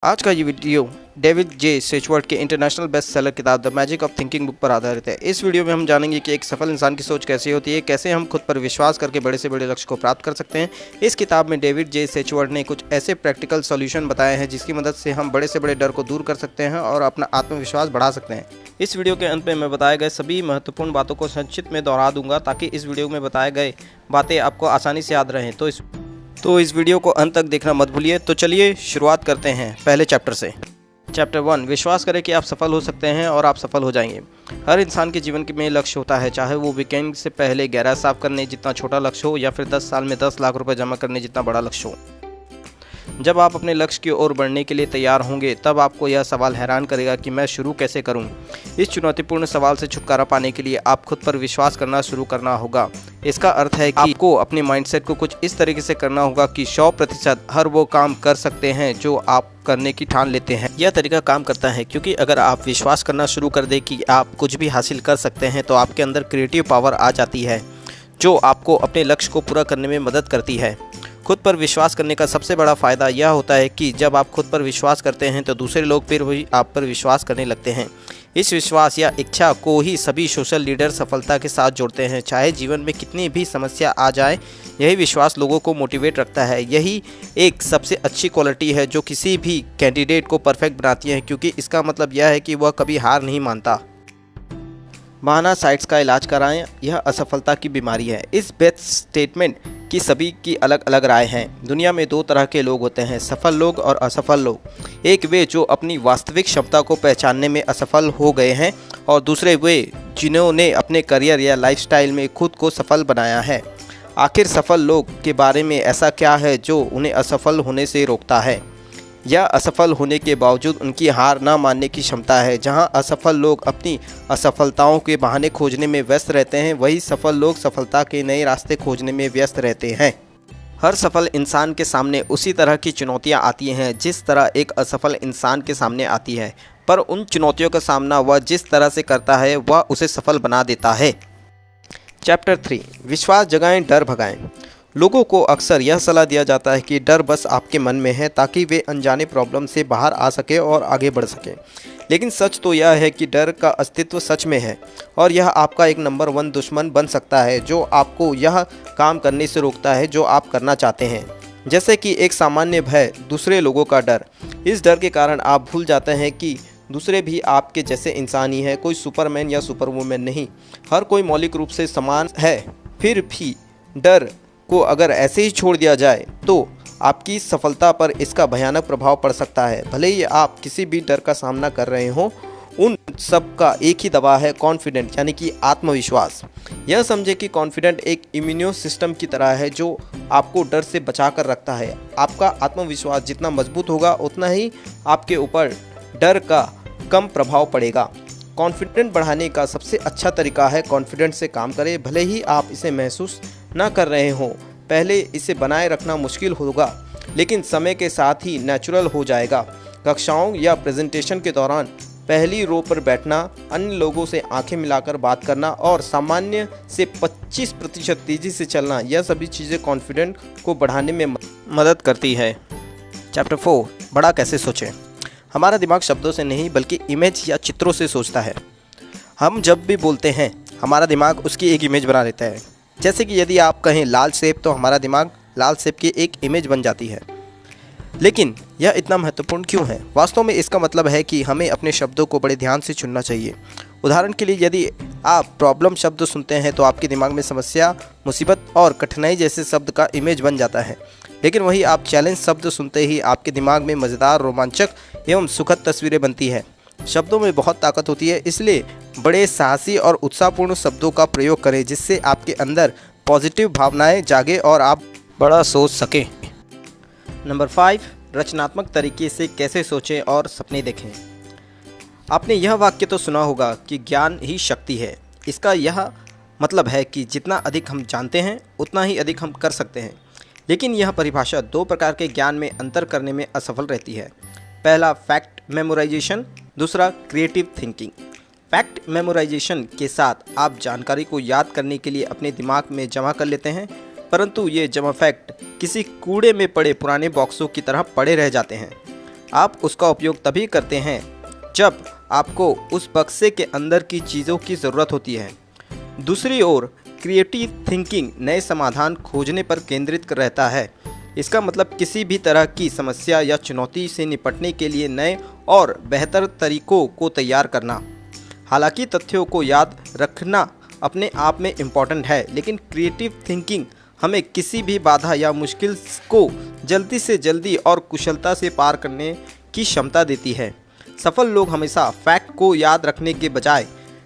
आज का ये वीडियो डेविड जे सेचवर्ट के इंटरनेशनल बेस्ट सेलर किताब the magic of thinking book पर आधारित है। इस वीडियो में हम जानेंगे कि एक सफल इंसान की सोच कैसी होती है, कैसे हम खुद पर विश्वास करके बड़े से बड़े लक्ष्य को प्राप्त कर सकते हैं। इस किताब में डेविड जे सेचवर्ट ने कुछ ऐसे प्रैक्टिकल सॉल्यूशन बताए हैं जिसकी मदद से हम बड़े से बड़े डर को दूर कर सकते हैं और अपना आत्मविश्वास बढ़ा सकते हैं। इस वीडियो के अंत में मैं बताए गए सभी महत्वपूर्ण बातों को संक्षिप्त में दोहरा दूंगा ताकि इस वीडियो में बताए गए बातें आपको आसानी से याद रहें। तो इस वीडियो को अंत तक देखना मत भूलिए। तो चलिए शुरुआत करते हैं पहले चैप्टर से। चैप्टर 1, विश्वास करें कि आप सफल हो सकते हैं और आप सफल हो जाएंगे। हर इंसान के जीवन में लक्ष्य होता है, चाहे वो वीकेंड से पहले गैराज साफ करने जितना छोटा लक्ष्य हो या फिर 10 साल में 10 लाख रुपए जमा करने जितना बड़ा लक्ष्य हो। जब आप अपने लक्ष्य की ओर बढ़ने के लिए तैयार होंगे तब आपको यह सवाल हैरान करेगा कि मैं शुरू कैसे करूं। इस चुनौतीपूर्ण सवाल से छुटकारा पाने के लिए आप खुद पर विश्वास करना शुरू करना होगा। इसका अर्थ है कि आपको अपने माइंडसेट को कुछ इस तरीके से करना होगा कि 100% हर वो काम कर सकते हैं जो आप करने की ठान लेते हैं। यह तरीका काम करता है क्योंकि अगर आप विश्वास करना शुरू कर दें कि आप कुछ भी हासिल कर सकते हैं तो आपके अंदर क्रिएटिव पावर आ जाती है जो आपको अपने लक्ष्य को पूरा करने में मदद करती है। खुद पर विश्वास करने का सबसे बड़ा फ़ायदा यह होता है कि जब आप खुद पर विश्वास करते हैं तो दूसरे लोग फिर भी आप पर विश्वास करने लगते हैं। इस विश्वास या इच्छा को ही सभी सोशल लीडर सफलता के साथ जोड़ते हैं। चाहे जीवन में कितनी भी समस्या आ जाए, यही विश्वास लोगों को मोटिवेट रखता है। यही एक सबसे अच्छी क्वालिटी है जो किसी भी कैंडिडेट को परफेक्ट बनाती है, क्योंकि इसका मतलब यह है कि वह कभी हार नहीं मानता। बहाना साइट्स का इलाज कराएं, यह असफलता की बीमारी है। इस बेस्ट स्टेटमेंट की सभी की अलग अलग राय हैं। दुनिया में 2 तरह के लोग होते हैं, सफल लोग और असफल लोग। एक वे जो अपनी वास्तविक क्षमता को पहचानने में असफल हो गए हैं और दूसरे वे जिन्होंने अपने करियर या लाइफस्टाइल में खुद को सफल बनाया है। आखिर सफल लोग के बारे में ऐसा क्या है जो उन्हें असफल होने से रोकता है? यह असफल होने के बावजूद उनकी हार ना मानने की क्षमता है। जहां असफल लोग अपनी असफलताओं के बहाने खोजने में व्यस्त रहते हैं, वही सफल लोग सफलता के नए रास्ते खोजने में व्यस्त रहते हैं। हर सफल इंसान के सामने उसी तरह की चुनौतियां आती हैं जिस तरह एक असफल इंसान के सामने आती है, पर उन चुनौतियों का सामना वह जिस तरह से करता है वह उसे सफल बना देता है। चैप्टर 3, विश्वास जगाएं, डर भगाएं। लोगों को अक्सर यह सलाह दिया जाता है कि डर बस आपके मन में है ताकि वे अनजाने प्रॉब्लम से बाहर आ सके और आगे बढ़ सकें। लेकिन सच तो यह है कि डर का अस्तित्व सच में है और यह आपका एक नंबर 1 दुश्मन बन सकता है जो आपको यह काम करने से रोकता है जो आप करना चाहते हैं। जैसे कि एक सामान्य भय, दूसरे लोगों का डर। इस डर के कारण आप भूल जाते हैं कि दूसरे भी आपके जैसे इंसान ही है, कोई सुपरमैन या सुपरवुमैन नहीं। हर कोई मौलिक रूप से समान है। फिर भी डर को अगर ऐसे ही छोड़ दिया जाए तो आपकी सफलता पर इसका भयानक प्रभाव पड़ सकता है। भले ही आप किसी भी डर का सामना कर रहे हो, उन सब का एक ही दवा है, कॉन्फिडेंट यानी कि आत्मविश्वास। यह समझे कि कॉन्फिडेंट एक इम्यूनो सिस्टम की तरह है जो आपको डर से बचा कर रखता है। आपका आत्मविश्वास जितना मजबूत होगा उतना ही आपके ऊपर डर का कम प्रभाव पड़ेगा। कॉन्फिडेंट बढ़ाने का सबसे अच्छा तरीका है कॉन्फिडेंट से काम करें। भले ही आप इसे महसूस ना कर रहे हों, पहले इसे बनाए रखना मुश्किल होगा, लेकिन समय के साथ ही नेचुरल हो जाएगा। कक्षाओं या प्रेजेंटेशन के दौरान पहली रो पर बैठना, अन्य लोगों से आंखें मिलाकर बात करना और सामान्य से 25% तेजी से चलना, यह सभी चीज़ें कॉन्फिडेंट को बढ़ाने में मदद करती है। चैप्टर 4, बड़ा कैसे सोचें। हमारा दिमाग शब्दों से नहीं बल्कि इमेज या चित्रों से सोचता है। हम जब भी बोलते हैं हमारा दिमाग उसकी एक इमेज बना लेता है। जैसे कि यदि आप कहें लाल सेब तो हमारा दिमाग लाल सेब की एक इमेज बन जाती है। लेकिन यह इतना महत्वपूर्ण क्यों है? वास्तव में इसका मतलब है कि हमें अपने शब्दों को बड़े ध्यान से चुनना चाहिए। उदाहरण के लिए यदि आप प्रॉब्लम शब्द सुनते हैं तो आपके दिमाग में समस्या, मुसीबत और कठिनाई जैसे शब्द का इमेज बन जाता है। लेकिन वही आप चैलेंज शब्द सुनते ही आपके दिमाग में मज़ेदार, रोमांचक एवं सुखद तस्वीरें बनती हैं। शब्दों में बहुत ताकत होती है, इसलिए बड़े साहसी और उत्साहपूर्ण शब्दों का प्रयोग करें जिससे आपके अंदर पॉजिटिव भावनाएं जागे और आप बड़ा सोच सकें। नंबर 5, रचनात्मक तरीके से कैसे सोचें और सपने देखें। आपने यह वाक्य तो सुना होगा कि ज्ञान ही शक्ति है। इसका यह मतलब है कि जितना अधिक हम जानते हैं उतना ही अधिक हम कर सकते हैं। लेकिन यह परिभाषा 2 प्रकार के ज्ञान में अंतर करने में असफल रहती है। पहला फैक्ट मेमोराइजेशन, दूसरा क्रिएटिव थिंकिंग। फैक्ट मेमोराइजेशन के साथ आप जानकारी को याद करने के लिए अपने दिमाग में जमा कर लेते हैं, परंतु ये जमा फैक्ट किसी कूड़े में पड़े पुराने बॉक्सों की तरह पड़े रह जाते हैं। आप उसका उपयोग तभी करते हैं जब आपको उस बक्से के अंदर की चीज़ों की ज़रूरत होती है। दूसरी ओर क्रिएटिव थिंकिंग नए समाधान खोजने पर केंद्रित रहता है। इसका मतलब किसी भी तरह की समस्या या चुनौती से निपटने के लिए नए और बेहतर तरीकों को तैयार करना। हालांकि तथ्यों को याद रखना अपने आप में इम्पॉर्टेंट है, लेकिन क्रिएटिव थिंकिंग हमें किसी भी बाधा या मुश्किल को जल्दी से जल्दी और कुशलता से पार करने की क्षमता देती है। सफल लोग हमेशा फैक्ट को याद रखने के बजाय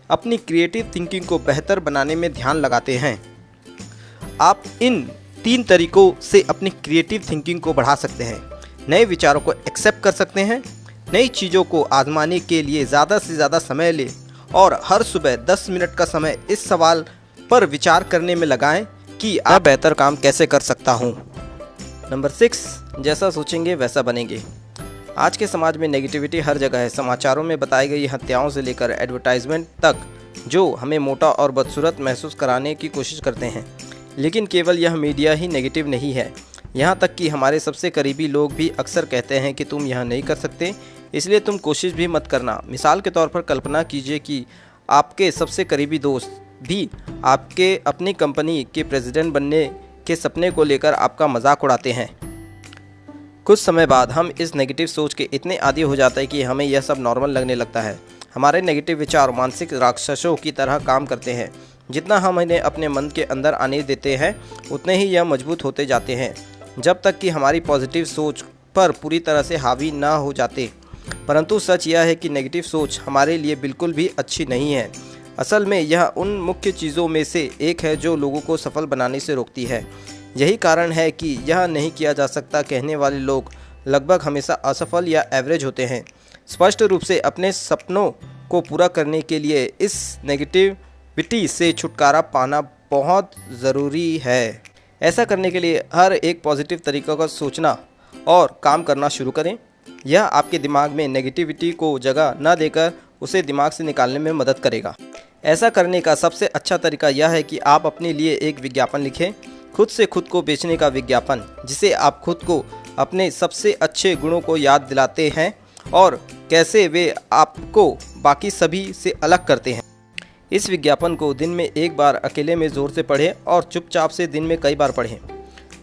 अपनी क्रिएटिव थिंकिंग को बेहतर बनाने में ध्यान लगाते हैं। आप इन 3 तरीकों से अपनी क्रिएटिव थिंकिंग को बढ़ा सकते हैं। नए विचारों को एक्सेप्ट कर सकते हैं, नई चीज़ों को आजमाने के लिए ज़्यादा से ज़्यादा समय लें और हर सुबह 10 मिनट का समय इस सवाल पर विचार करने में लगाएं कि आप बेहतर काम कैसे कर सकता हूं। नंबर 6, जैसा सोचेंगे वैसा बनेंगे। आज के समाज में नेगेटिविटी हर जगह है। समाचारों में बताई गई हत्याओं से लेकर एडवर्टाइजमेंट तक जो हमें मोटा और बदसूरत महसूस कराने की कोशिश करते हैं। लेकिन केवल यह मीडिया ही नेगेटिव नहीं है, यहाँ तक कि हमारे सबसे करीबी लोग भी अक्सर कहते हैं कि तुम यह नहीं कर सकते, इसलिए तुम कोशिश भी मत करना। मिसाल के तौर पर कल्पना कीजिए कि आपके सबसे करीबी दोस्त भी आपके अपनी कंपनी के प्रेसिडेंट बनने के सपने को लेकर आपका मजाक उड़ाते हैं। कुछ समय बाद हम इस नेगेटिव सोच के इतने आदी हो जाते हैं कि हमें यह सब नॉर्मल लगने लगता है। हमारे नेगेटिव विचार मानसिक राक्षसों की तरह काम करते हैं। जितना हम इन्हें अपने मन के अंदर आने देते हैं उतने ही यह मजबूत होते जाते हैं, जब तक कि हमारी पॉजिटिव सोच पर पूरी तरह से हावी ना हो जाते। परंतु सच यह है कि नेगेटिव सोच हमारे लिए बिल्कुल भी अच्छी नहीं है। असल में यह उन मुख्य चीज़ों में से एक है जो लोगों को सफल बनाने से रोकती है। यही कारण है कि यह नहीं किया जा सकता कहने वाले लोग लगभग हमेशा असफल या एवरेज होते हैं। स्पष्ट रूप से अपने सपनों को पूरा करने के लिए इस नेगेटिविटी से छुटकारा पाना बहुत ज़रूरी है। ऐसा करने के लिए हर एक पॉजिटिव तरीक़ों का सोचना और काम करना शुरू करें। यह आपके दिमाग में नेगेटिविटी को जगह न देकर उसे दिमाग से निकालने में मदद करेगा। ऐसा करने का सबसे अच्छा तरीका यह है कि आप अपने लिए एक विज्ञापन लिखें, खुद से खुद को बेचने का विज्ञापन, जिसे आप खुद को अपने सबसे अच्छे गुणों को याद दिलाते हैं और कैसे वे आपको बाकी सभी से अलग करते हैं। इस विज्ञापन को दिन में एक बार अकेले में ज़ोर से पढ़ें और चुपचाप से दिन में कई बार पढ़ें।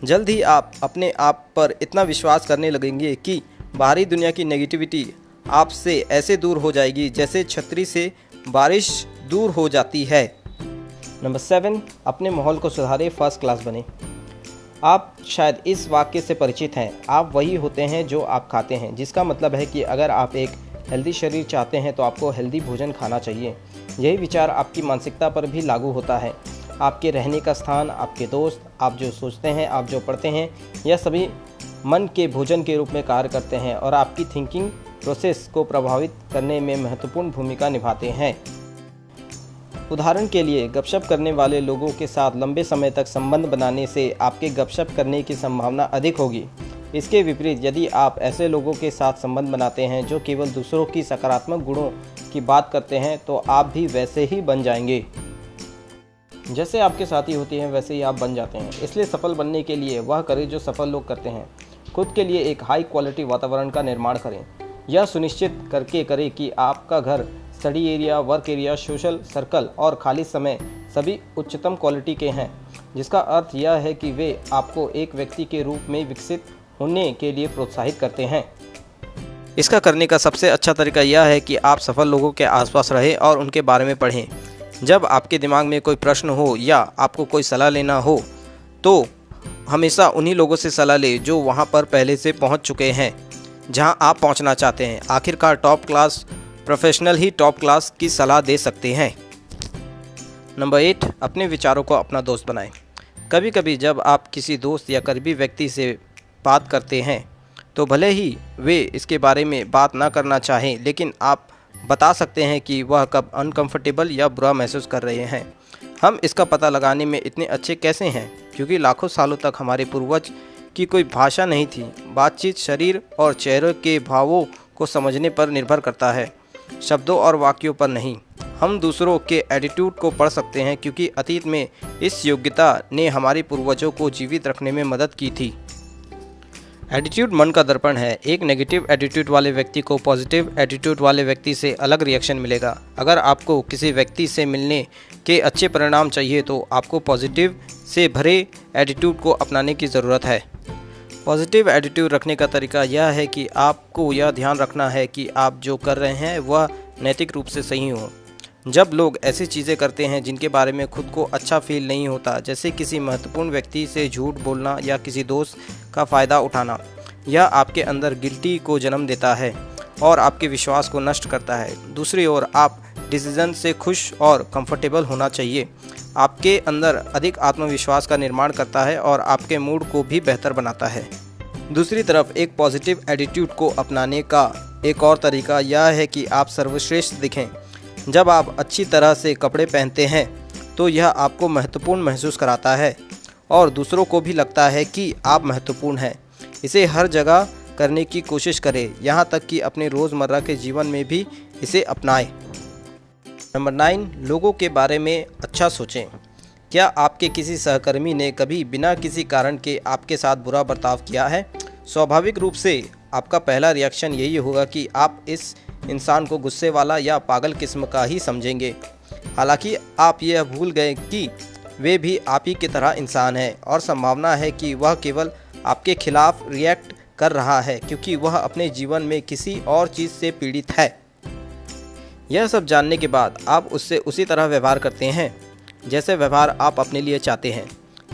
जल्द ही आप अपने आप पर इतना विश्वास करने लगेंगे कि बाहरी दुनिया की नेगेटिविटी आपसे ऐसे दूर हो जाएगी जैसे छतरी से बारिश दूर हो जाती है। नंबर 7, अपने माहौल को सुधारें, फर्स्ट क्लास बने। आप शायद इस वाक्य से परिचित हैं, आप वही होते हैं जो आप खाते हैं, जिसका मतलब है कि अगर आप एक हेल्दी शरीर चाहते हैं तो आपको हेल्दी भोजन खाना चाहिए। यही विचार आपकी मानसिकता पर भी लागू होता है। आपके रहने का स्थान, आपके दोस्त, आप जो सोचते हैं, आप जो पढ़ते हैं, यह सभी मन के भोजन के रूप में कार्य करते हैं और आपकी थिंकिंग प्रोसेस को प्रभावित करने में महत्वपूर्ण भूमिका निभाते हैं। उदाहरण के लिए, गपशप करने वाले लोगों के साथ लंबे समय तक संबंध बनाने से आपके गपशप करने की संभावना अधिक होगी। इसके विपरीत, यदि आप ऐसे लोगों के साथ संबंध बनाते हैं जो केवल दूसरों की सकारात्मक गुणों की बात करते हैं, तो आप भी वैसे ही बन जाएंगे। जैसे आपके साथी होते हैं वैसे ही आप बन जाते हैं। इसलिए सफल बनने के लिए वह करें जो सफल लोग करते हैं। खुद के लिए एक हाई क्वालिटी वातावरण का निर्माण करें। यह सुनिश्चित करके करें कि आपका घर, study area, work area, social circle और खाली समय सभी उच्चतम क्वालिटी के हैं, जिसका अर्थ यह है कि वे आपको एक व्यक्ति के रूप में विकसित होने के लिए प्रोत्साहित करते हैं। इसका करने का सबसे अच्छा तरीका यह है कि आप सफल लोगों के आसपास रहें और उनके बारे में पढ़ें। जब आपके दिमाग में कोई प्रश्न हो या आपको कोई सलाह लेना हो तो हमेशा उन्हीं लोगों से सलाह लें जो वहां पर पहले से पहुंच चुके हैं जहां आप पहुंचना चाहते हैं। आखिरकार टॉप क्लास प्रोफेशनल ही टॉप क्लास की सलाह दे सकते हैं। नंबर 8, अपने विचारों को अपना दोस्त बनाएं। कभी कभी जब आप किसी दोस्त या करीबी व्यक्ति से बात करते हैं तो भले ही वे इसके बारे में बात ना करना चाहें, लेकिन आप बता सकते हैं कि वह कब अनकंफर्टेबल या बुरा महसूस कर रहे हैं। हम इसका पता लगाने में इतने अच्छे कैसे हैं? क्योंकि लाखों सालों तक हमारे पूर्वज की कोई भाषा नहीं थी। बातचीत शरीर और चेहरे के भावों को समझने पर निर्भर करता है, शब्दों और वाक्यों पर नहीं। हम दूसरों के एटीट्यूड को पढ़ सकते हैं क्योंकि अतीत में इस योग्यता ने हमारे पूर्वजों को जीवित रखने में मदद की थी। एटीट्यूड मन का दर्पण है। एक नेगेटिव एटीट्यूड वाले व्यक्ति को पॉजिटिव एटीट्यूड वाले व्यक्ति से अलग रिएक्शन मिलेगा। अगर आपको किसी व्यक्ति से मिलने के अच्छे परिणाम चाहिए तो आपको पॉजिटिव से भरे एटीट्यूड को अपनाने की ज़रूरत है। पॉजिटिव एटीट्यूड रखने का तरीका यह है कि आपको यह ध्यान रखना है कि आप जो कर रहे हैं वह नैतिक रूप से सही हो। जब लोग ऐसी चीज़ें करते हैं जिनके बारे में खुद को अच्छा फील नहीं होता, जैसे किसी महत्वपूर्ण व्यक्ति से झूठ बोलना या किसी दोस्त का फ़ायदा उठाना, यह आपके अंदर गिल्टी को जन्म देता है और आपके विश्वास को नष्ट करता है। दूसरी ओर आप डिसीज़न से खुश और कंफर्टेबल होना चाहिए, आपके अंदर अधिक आत्मविश्वास का निर्माण करता है और आपके मूड को भी बेहतर बनाता है। दूसरी तरफ एक पॉजिटिव एटीट्यूड को अपनाने का एक और तरीका यह है कि आप सर्वश्रेष्ठ दिखें। जब आप अच्छी तरह से कपड़े पहनते हैं तो यह आपको महत्वपूर्ण महसूस कराता है और दूसरों को भी लगता है कि आप महत्वपूर्ण हैं। इसे हर जगह करने की कोशिश करें, यहाँ तक कि अपने रोज़मर्रा के जीवन में भी इसे अपनाएं। नंबर 9, लोगों के बारे में अच्छा सोचें। क्या आपके किसी सहकर्मी ने कभी बिना किसी कारण के आपके साथ बुरा बर्ताव किया है? स्वाभाविक रूप से आपका पहला रिएक्शन यही होगा कि आप इस इंसान को गुस्से वाला या पागल किस्म का ही समझेंगे। हालांकि आप यह भूल गए कि वे भी आप ही की तरह इंसान हैं और संभावना है कि वह केवल आपके खिलाफ रिएक्ट कर रहा है क्योंकि वह अपने जीवन में किसी और चीज़ से पीड़ित है। यह सब जानने के बाद आप उससे उसी तरह व्यवहार करते हैं जैसे व्यवहार आप अपने लिए चाहते हैं,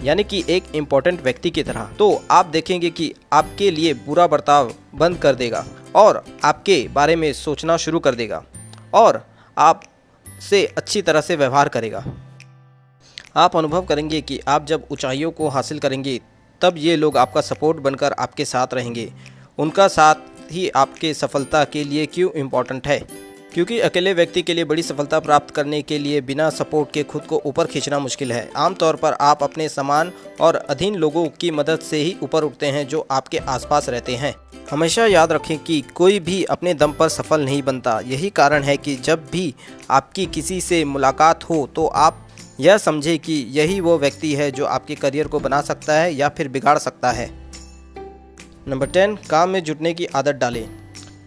यानी कि एक इम्पोर्टेंट व्यक्ति की तरह। तो आप देखेंगे कि आपके लिए बुरा बर्ताव बंद कर देगा और आपके बारे में सोचना शुरू कर देगा और आप से अच्छी तरह से व्यवहार करेगा। आप अनुभव करेंगे कि आप जब ऊंचाइयों को हासिल करेंगे तब ये लोग आपका सपोर्ट बनकर आपके साथ रहेंगे। उनका साथ ही आपके सफलता के लिए क्यों इम्पोर्टेंट है? क्योंकि अकेले व्यक्ति के लिए बड़ी सफलता प्राप्त करने के लिए बिना सपोर्ट के खुद को ऊपर खींचना मुश्किल है। आमतौर पर आप अपने समान और अधीन लोगों की मदद से ही ऊपर उठते हैं जो आपके आसपास रहते हैं। हमेशा याद रखें कि कोई भी अपने दम पर सफल नहीं बनता। यही कारण है कि जब भी आपकी किसी से मुलाकात हो तो आप यह समझें कि यही वो व्यक्ति है जो आपके करियर को बना सकता है या फिर बिगाड़ सकता है। नंबर 10, काम में जुटने की आदत डालें।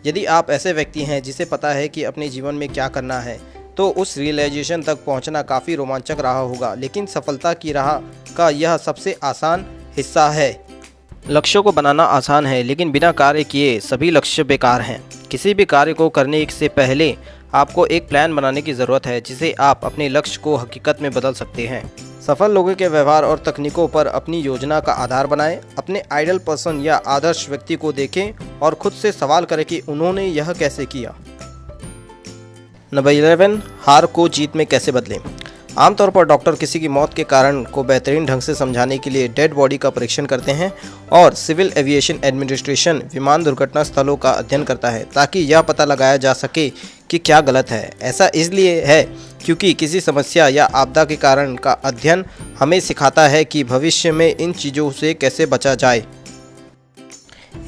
यदि आप ऐसे व्यक्ति हैं जिसे पता है कि अपने जीवन में क्या करना है तो उस रियलाइजेशन तक पहुंचना काफ़ी रोमांचक रहा होगा, लेकिन सफलता की राह का यह सबसे आसान हिस्सा है। लक्ष्यों को बनाना आसान है, लेकिन बिना कार्य किए सभी लक्ष्य बेकार हैं। किसी भी कार्य को करने से पहले आपको एक प्लान बनाने की ज़रूरत है जिसे आप अपने लक्ष्य को हकीकत में बदल सकते हैं। सफल लोगों के व्यवहार और तकनीकों पर अपनी योजना का आधार बनाएं। अपने आइडल पर्सन या आदर्श व्यक्ति को देखें और खुद से सवाल करें कि उन्होंने यह कैसे किया। नंबर 11, हार को जीत में कैसे बदलें। आमतौर पर डॉक्टर किसी की मौत के कारण को बेहतरीन ढंग से समझाने के लिए डेड बॉडी का परीक्षण करते हैं और सिविल एविएशन एडमिनिस्ट्रेशन विमान दुर्घटना स्थलों का अध्ययन करता है ताकि यह पता लगाया जा सके कि क्या गलत है। ऐसा इसलिए है क्योंकि किसी समस्या या आपदा के कारण का अध्ययन हमें सिखाता है कि भविष्य में इन चीज़ों से कैसे बचा जाए।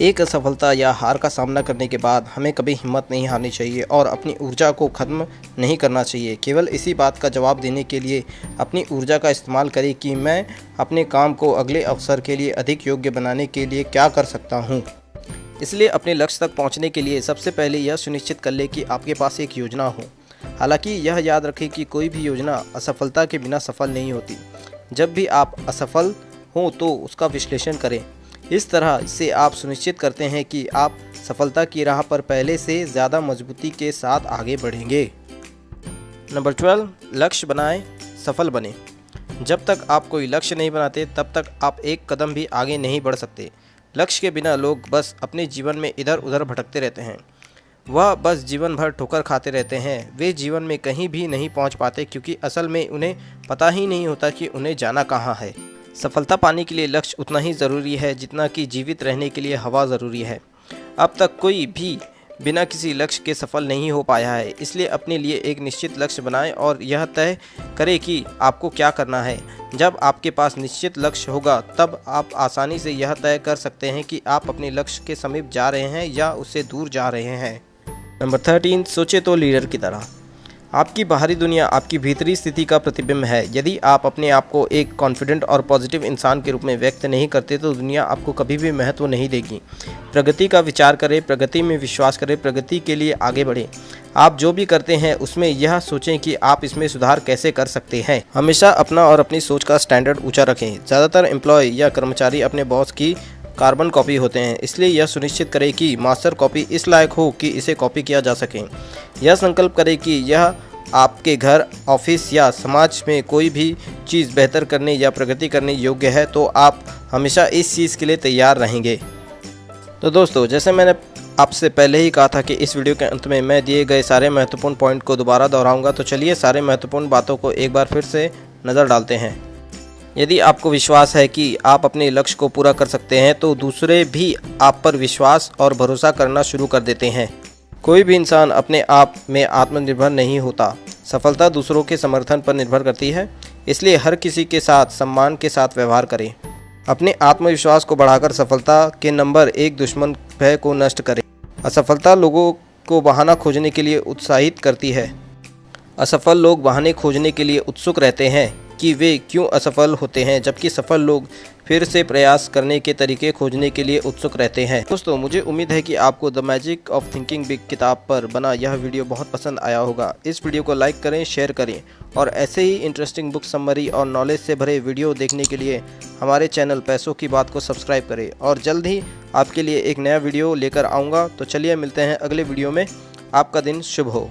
एक असफलता या हार का सामना करने के बाद हमें कभी हिम्मत नहीं हारनी चाहिए और अपनी ऊर्जा को ख़त्म नहीं करना चाहिए। केवल इसी बात का जवाब देने के लिए अपनी ऊर्जा का इस्तेमाल करें कि मैं अपने काम को अगले अवसर के लिए अधिक योग्य बनाने के लिए क्या कर सकता हूँ। इसलिए अपने लक्ष्य तक पहुँचने के लिए सबसे पहले यह सुनिश्चित कर लें कि आपके पास एक योजना हो। हालांकि यह याद रखें कि कोई भी योजना असफलता के बिना सफल नहीं होती। जब भी आप असफल हों तो उसका विश्लेषण करें। इस तरह से आप सुनिश्चित करते हैं कि आप सफलता की राह पर पहले से ज़्यादा मजबूती के साथ आगे बढ़ेंगे। नंबर 12, लक्ष्य बनाएं, सफल बने। जब तक आप कोई लक्ष्य नहीं बनाते तब तक आप एक कदम भी आगे नहीं बढ़ सकते। लक्ष्य के बिना लोग बस अपने जीवन में इधर उधर भटकते रहते हैं। वह बस जीवन भर ठोकर खाते रहते हैं। वे जीवन में कहीं भी नहीं पहुंच पाते क्योंकि असल में उन्हें पता ही नहीं होता कि उन्हें जाना कहाँ है। सफलता पाने के लिए लक्ष्य उतना ही ज़रूरी है जितना कि जीवित रहने के लिए हवा ज़रूरी है। अब तक कोई भी बिना किसी लक्ष्य के सफल नहीं हो पाया है। इसलिए अपने लिए एक निश्चित लक्ष्य बनाएं और यह तय करें कि आपको क्या करना है। जब आपके पास निश्चित लक्ष्य होगा तब आप आसानी से यह तय कर सकते हैं कि आप अपने लक्ष्य के समीप जा रहे हैं या उससे दूर जा रहे हैं। नंबर 13, सोचे तो लीडर की तरह। आपकी बाहरी दुनिया आपकी भीतरी स्थिति का प्रतिबिंब है। यदि आप अपने आप को एक कॉन्फिडेंट और पॉजिटिव इंसान के रूप में व्यक्त नहीं करते तो दुनिया आपको कभी भी महत्व नहीं देगी। प्रगति का विचार करें, प्रगति में विश्वास करें, प्रगति के लिए आगे बढ़ें। आप जो भी करते हैं उसमें यह सोचें कि आप इसमें सुधार कैसे कर सकते हैं। हमेशा अपना और अपनी सोच का स्टैंडर्ड ऊंचा रखें। ज़्यादातर एम्प्लॉय या कर्मचारी अपने बॉस की कार्बन कॉपी होते हैं, इसलिए यह सुनिश्चित करें कि मास्टर कॉपी इस लायक हो कि इसे कॉपी किया जा सके। यह संकल्प करें कि यह आपके घर, ऑफिस या समाज में कोई भी चीज़ बेहतर करने या प्रगति करने योग्य है तो आप हमेशा इस चीज़ के लिए तैयार रहेंगे। तो दोस्तों, जैसे मैंने आपसे पहले ही कहा था कि इस वीडियो के अंत में मैं दिए गए सारे महत्वपूर्ण पॉइंट को दोबारा दोहराऊंगा, तो चलिए सारे महत्वपूर्ण बातों को एक बार फिर से नज़र डालते हैं। यदि आपको विश्वास है कि आप अपने लक्ष्य को पूरा कर सकते हैं तो दूसरे भी आप पर विश्वास और भरोसा करना शुरू कर देते हैं। कोई भी इंसान अपने आप में आत्मनिर्भर नहीं होता। सफलता दूसरों के समर्थन पर निर्भर करती है, इसलिए हर किसी के साथ सम्मान के साथ व्यवहार करें। अपने आत्मविश्वास को बढ़ाकर सफलता के नंबर 1 दुश्मन भय को नष्ट करें। असफलता लोगों को बहाना खोजने के लिए उत्साहित करती है। असफल लोग बहाने खोजने के लिए उत्सुक रहते हैं कि वे क्यों असफल होते हैं, जबकि सफल लोग फिर से प्रयास करने के तरीके खोजने के लिए उत्सुक रहते हैं। दोस्तों, मुझे उम्मीद है कि आपको the magic of thinking big किताब पर बना यह वीडियो बहुत पसंद आया होगा। इस वीडियो को लाइक करें, शेयर करें और ऐसे ही इंटरेस्टिंग बुक समरी और नॉलेज से भरे वीडियो देखने के लिए हमारे चैनल पैसों की बात को सब्सक्राइब करें। और जल्द ही आपके लिए एक नया वीडियो लेकर आऊँगा। तो चलिए मिलते हैं अगले वीडियो में। आपका दिन शुभ हो।